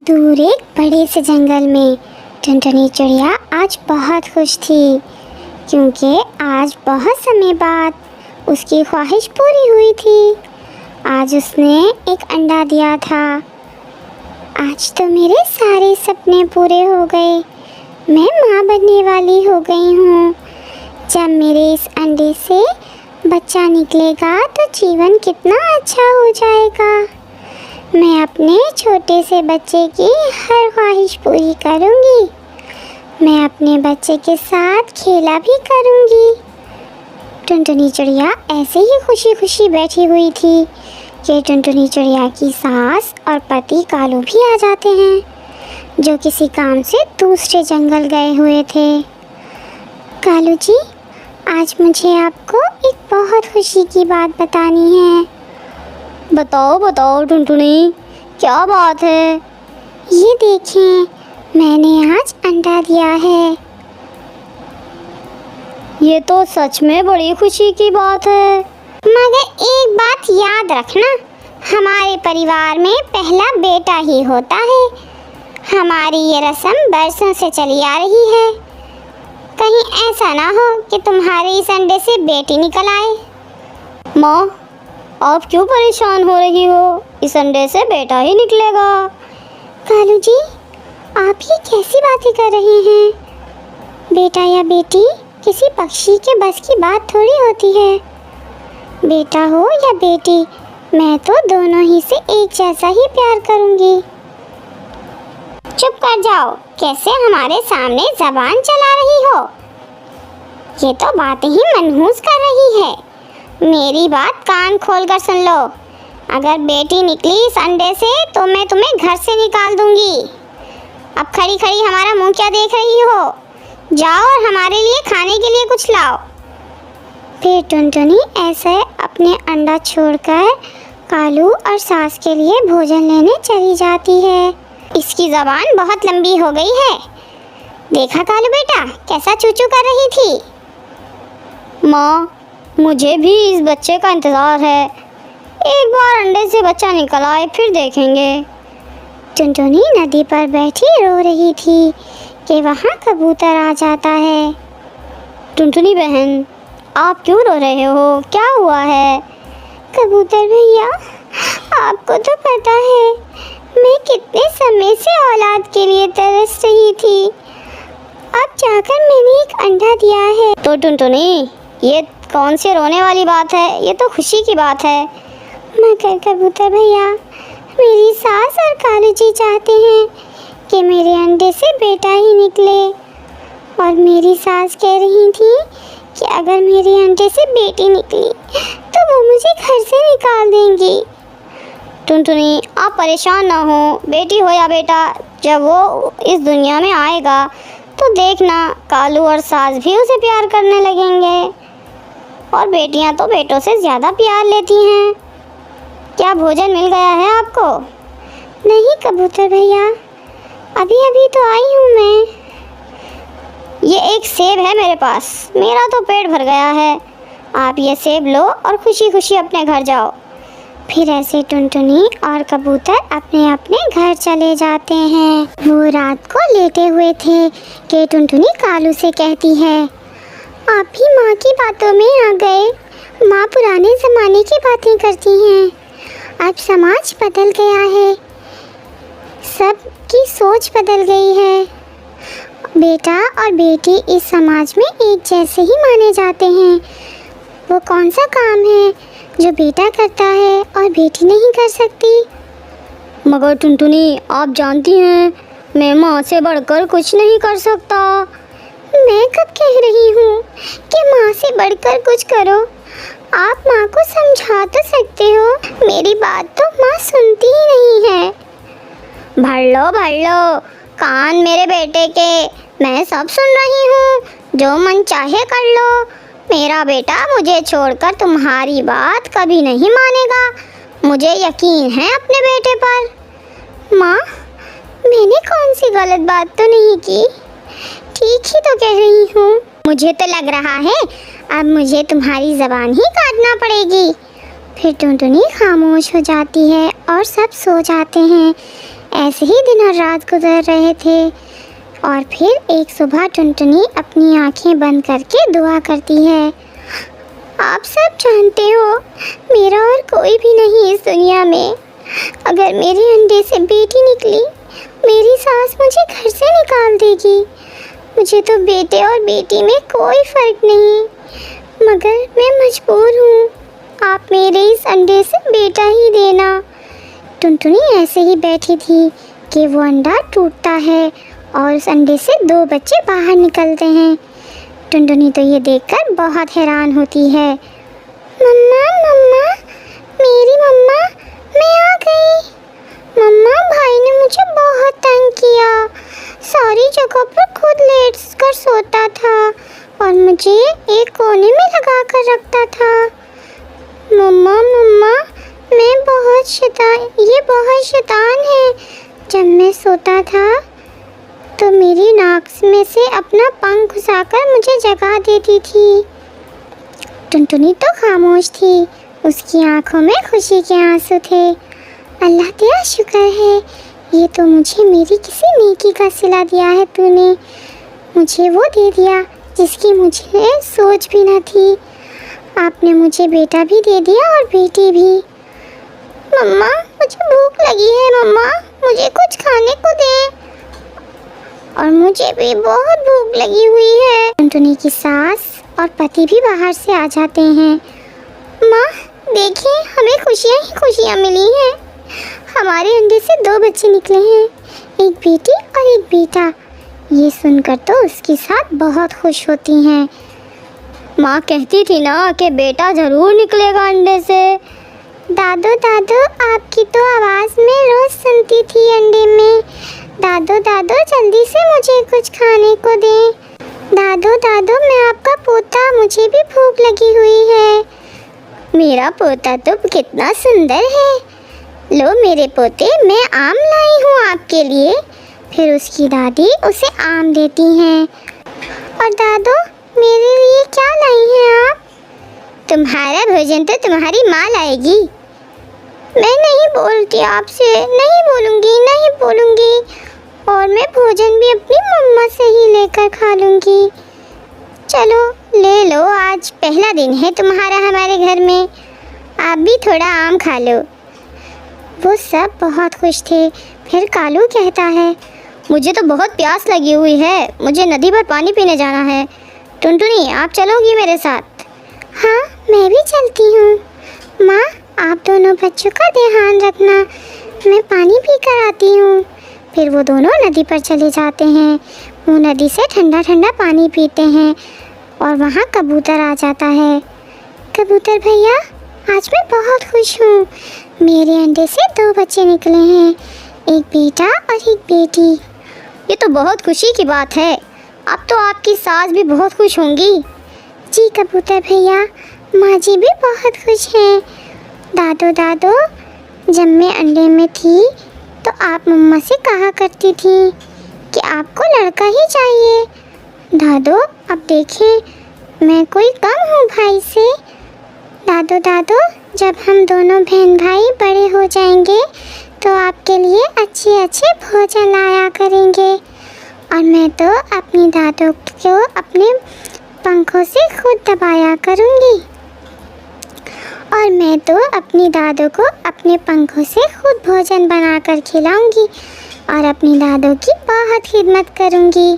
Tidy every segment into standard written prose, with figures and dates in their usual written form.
दूर एक बड़े से जंगल में टुनटुनी चिड़िया आज बहुत खुश थी, क्योंकि आज बहुत समय बाद उसकी ख्वाहिश पूरी हुई थी। आज उसने एक अंडा दिया था। आज तो मेरे सारे सपने पूरे हो गए। मैं माँ बनने वाली हो गई हूँ। जब मेरे इस अंडे से बच्चा निकलेगा तो जीवन कितना अच्छा हो जाएगा। मैं अपने छोटे से बच्चे की हर ख्वाहिश पूरी करूँगी। मैं अपने बच्चे के साथ खेला भी करूँगी। टुनटुनी चिड़िया ऐसे ही खुशी खुशी बैठी हुई थी कि टुनटुनी चिड़िया की सास और पति कालू भी आ जाते हैं, जो किसी काम से दूसरे जंगल गए हुए थे। कालू जी, आज मुझे आपको एक बहुत खुशी की बात बतानी है। बताओ बताओ टुनटुनी, क्या बात है? ये देखें, मैंने आज अंडा दिया है। ये तो सच में बड़ी खुशी की बात है। मगर एक बात याद रखना, हमारे परिवार में पहला बेटा ही होता है। हमारी ये रस्म बरसों से चली आ रही है। कहीं ऐसा ना हो कि तुम्हारे इस अंडे से बेटी निकल आए। माँ, आप क्यों परेशान हो रही हो? इस अंडे से बेटा ही निकलेगा। कालू जी, आप ये कैसी बातें कर रहे हैं? बेटा या बेटी किसी पक्षी के बस की बात थोड़ी होती है। बेटा हो या बेटी, मैं तो दोनों ही से एक जैसा ही प्यार करूँगी। चुप कर जाओ, कैसे हमारे सामने ज़बान चला रही हो? ये तो बातें ही मनहूस कर रही है। मेरी बात कान खोल कर सुन लो। अगर बेटी निकली इस अंडे से तो मैं तुम्हें घर से निकाल दूंगी। अब खड़ी खड़ी हमारा मुंह क्या देख रही हो? जाओ और हमारे लिए खाने के लिए कुछ लाओ। फिर टुनटुनी ऐसे अपने अंडा छोड़कर कालू और सास के लिए भोजन लेने चली जाती है। इसकी ज़बान बहुत लंबी हो गई है। देखा कालू बेटा, कैसा चूचू कर रही थी। माँ, मुझे भी इस बच्चे का इंतज़ार है। एक बार अंडे से बच्चा निकल आए फिर देखेंगे। टुनटुनी नदी पर बैठी रो रही थी कि वहाँ कबूतर आ जाता है। टुनटुनी बहन, आप क्यों रो रहे हो? क्या हुआ है? कबूतर भैया, आपको तो पता है मैं कितने समय से औलाद के लिए तरस रही थी। अब जाकर मैंने एक अंडा दिया है। तो टुनटुनी, ये कौन सी रोने वाली बात है? ये तो खुशी की बात है। मगर कबूतर भैया, मेरी सास और कालू जी चाहते हैं कि मेरे अंडे से बेटा ही निकले। और मेरी सास कह रही थी कि अगर मेरे अंडे से बेटी निकली तो वो मुझे घर से निकाल देंगी। टुनटुनी, आप परेशान ना हो। बेटी हो या बेटा, जब वो इस दुनिया में आएगा तो देखना कालू और सास भी उसे प्यार करने लगेंगे। और बेटियां तो बेटों से ज़्यादा प्यार लेती हैं। क्या भोजन मिल गया है आपको? नहीं कबूतर भैया, अभी अभी तो आई हूँ मैं। ये एक सेब है मेरे पास, मेरा तो पेट भर गया है। आप ये सेब लो और खुशी खुशी अपने घर जाओ। फिर ऐसे टुनटुनी और कबूतर अपने अपने घर चले जाते हैं। वो रात को लेटे हुए थे कि टुनटुनी कालू से कहती है, आप भी माँ की बातों में आ गए। माँ पुराने ज़माने की बातें करती हैं। अब समाज बदल गया है, सबकी सोच बदल गई है। बेटा और बेटी इस समाज में एक जैसे ही माने जाते हैं। वो कौन सा काम है जो बेटा करता है और बेटी नहीं कर सकती? मगर टुनटुनी, आप जानती हैं मैं माँ से बढ़कर कुछ नहीं कर सकता। मैं कब कह रही हूँ कि माँ से बढ़कर कुछ करो? आप माँ को समझा तो सकते हो, मेरी बात तो माँ सुनती ही नहीं है। भर लो कान मेरे बेटे के, मैं सब सुन रही हूँ। जो मन चाहे कर लो। मेरा बेटा मुझे छोड़कर तुम्हारी बात कभी नहीं मानेगा। मुझे यकीन है अपने बेटे पर। माँ, मैंने कौन सी गलत बात तो नहीं की, ठीक ही तो कह रही हूँ। मुझे तो लग रहा है अब मुझे तुम्हारी ज़बान ही काटना पड़ेगी। फिर टुनटुनी खामोश हो जाती है और सब सो जाते हैं। ऐसे ही दिन और रात गुजर रहे थे और फिर एक सुबह टुनटुनी अपनी आंखें बंद करके दुआ करती है। आप सब जानते हो, मेरा और कोई भी नहीं इस दुनिया में। अगर मेरे अंडे से बेटी निकली, मेरी सास मुझे घर से निकाल देगी। मुझे तो बेटे और बेटी में कोई फ़र्क नहीं, मगर मैं मजबूर हूँ। आप मेरे इस अंडे से बेटा ही देना। टुनटुनी ऐसे ही बैठी थी कि वो अंडा टूटता है और उस अंडे से 2 बच्चे बाहर निकलते हैं। टुनटुनी तो ये देखकर बहुत हैरान होती है। मम्मा मम्मा, मेरी मम्मा, मैं आ गई। मम्मा, भाई ने मुझे बहुत तंग किया। सारी जगह पर खुद लेट कर सोता था और मुझे एक कोने में लगा कर रखता था। मम्मा मम्मा, ये बहुत शैतान है। जब मैं सोता था तो मेरी नाक में से अपना पंख घुसाकर मुझे जगा देती थी। टुनटुनी तो खामोश थी, उसकी आंखों में खुशी के आंसू थे। अल्लाह तेरा शुक्र है, ये तो मुझे मेरी किसी नेकी का सिला दिया है तूने। मुझे वो दे दिया जिसकी मुझे सोच भी न थी। आपने मुझे बेटा भी दे दिया और बेटी भी। मम्मा, मुझे भूख लगी है। मम्मा, मुझे कुछ खाने को दे। और मुझे भी बहुत भूख लगी हुई है। टुनटुनी की सास और पति भी बाहर से आ जाते हैं। माँ, देखिए, हमें खुशियाँ ही खुशियाँ मिली हैं। हमारे अंडे से 2 बच्चे निकले हैं, एक बेटी और एक बेटा। ये सुनकर तो उसकी सास बहुत खुश होती हैं। माँ कहती थी ना कि बेटा ज़रूर निकलेगा अंडे से। दादू दादू, आपकी तो आवाज़ मैं रोज़ सुनती थी अंडे में। दादू दादू, जल्दी से मुझे कुछ खाने को दें। दादू दादू, मैं आपका पोता, मुझे भी भूख लगी हुई है। मेरा पोता तो कितना सुंदर है। लो मेरे पोते, मैं आम लाई हूँ आपके लिए। फिर उसकी दादी उसे आम देती हैं। और दादू, मेरे लिए क्या लाई हैं आप? तुम्हारा भोजन तो तुम्हारी माँ लाएगी। मैं नहीं बोलती आपसे, नहीं बोलूँगी। और मैं भोजन भी अपनी मम्मा से ही लेकर खा लूँगी। चलो ले लो, आज पहला दिन है तुम्हारा हमारे घर में। आप भी थोड़ा आम खा लो। वो सब बहुत खुश थे। फिर कालू कहता है, मुझे तो बहुत प्यास लगी हुई है, मुझे नदी पर पानी पीने जाना है। टुनटुनी, आप चलोगी मेरे साथ? हाँ, मैं भी चलती हूँ। माँ, आप दोनों बच्चों का ध्यान रखना, मैं पानी पी कर आती हूँ। फिर वो दोनों नदी पर चले जाते हैं। वो नदी से ठंडा ठंडा पानी पीते हैं और वहाँ कबूतर आ जाता है। कबूतर भैया, आज मैं बहुत खुश हूँ। मेरे अंडे से 2 बच्चे निकले हैं, एक बेटा और एक बेटी। ये तो बहुत खुशी की बात है। अब तो आपकी सास भी बहुत खुश होंगी। जी कबूतर भैया, माँ जी भी बहुत खुश हैं। दादू, जब मैं अंडे में थी तो आप मम्मा से कहा करती थी कि आपको लड़का ही चाहिए। दादू, अब देखें, मैं कोई कम हूँ भाई से। दादू, जब हम दोनों बहन भाई बड़े हो जाएंगे तो आपके लिए अच्छे अच्छे भोजन लाया करेंगे। और मैं तो अपनी दादू को अपने पंखों से खुद दबाया करूँगी। और मैं तो अपनी दादू को अपने पंखों से खुद भोजन बनाकर खिलाऊंगी और अपनी दादू की बहुत खिदमत करूँगी।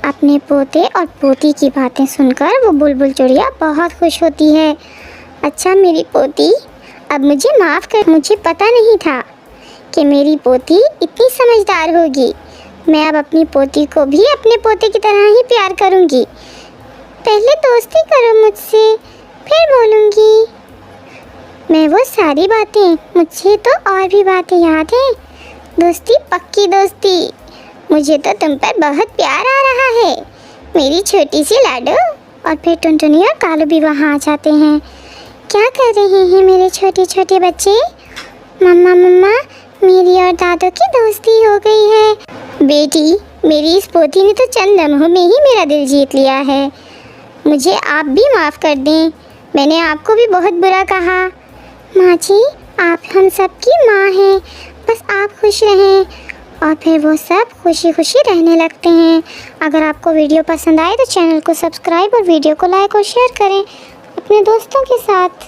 अपने पोते और पोती की बातें सुनकर वो बुलबुल चिड़िया बहुत खुश होती है। अच्छा मेरी पोती, अब मुझे माफ़ कर, मुझे पता नहीं था कि मेरी पोती इतनी समझदार होगी। मैं अब अपनी पोती को भी अपने पोते की तरह ही प्यार करूँगी। पहले दोस्ती करो मुझसे, फिर बोलूँगी। मैं वो सारी बातें, मुझे तो और भी बातें याद हैं। दोस्ती पक्की दोस्ती। मुझे तो तुम पर बहुत प्यार आ रहा है, मेरी छोटी सी लाडो। और फिर टुनटुनी और कालू भी वहाँ आ जाते हैं। क्या कर रहे हैं मेरे छोटे छोटे बच्चे? मम्मा, मेरी और दादू की दोस्ती हो गई है। बेटी, मेरी इस पोती ने तो चंद लम्हों में ही मेरा दिल जीत लिया है। मुझे आप भी माफ़ कर दें, मैंने आपको भी बहुत बुरा कहा। माँ जी, आप हम सब की माँ हैं, बस आप खुश रहें। और फिर वो सब खुशी खुशी रहने लगते हैं। अगर आपको वीडियो पसंद आए तो चैनल को सब्सक्राइब और वीडियो को लाइक और शेयर करें अपने दोस्तों के साथ।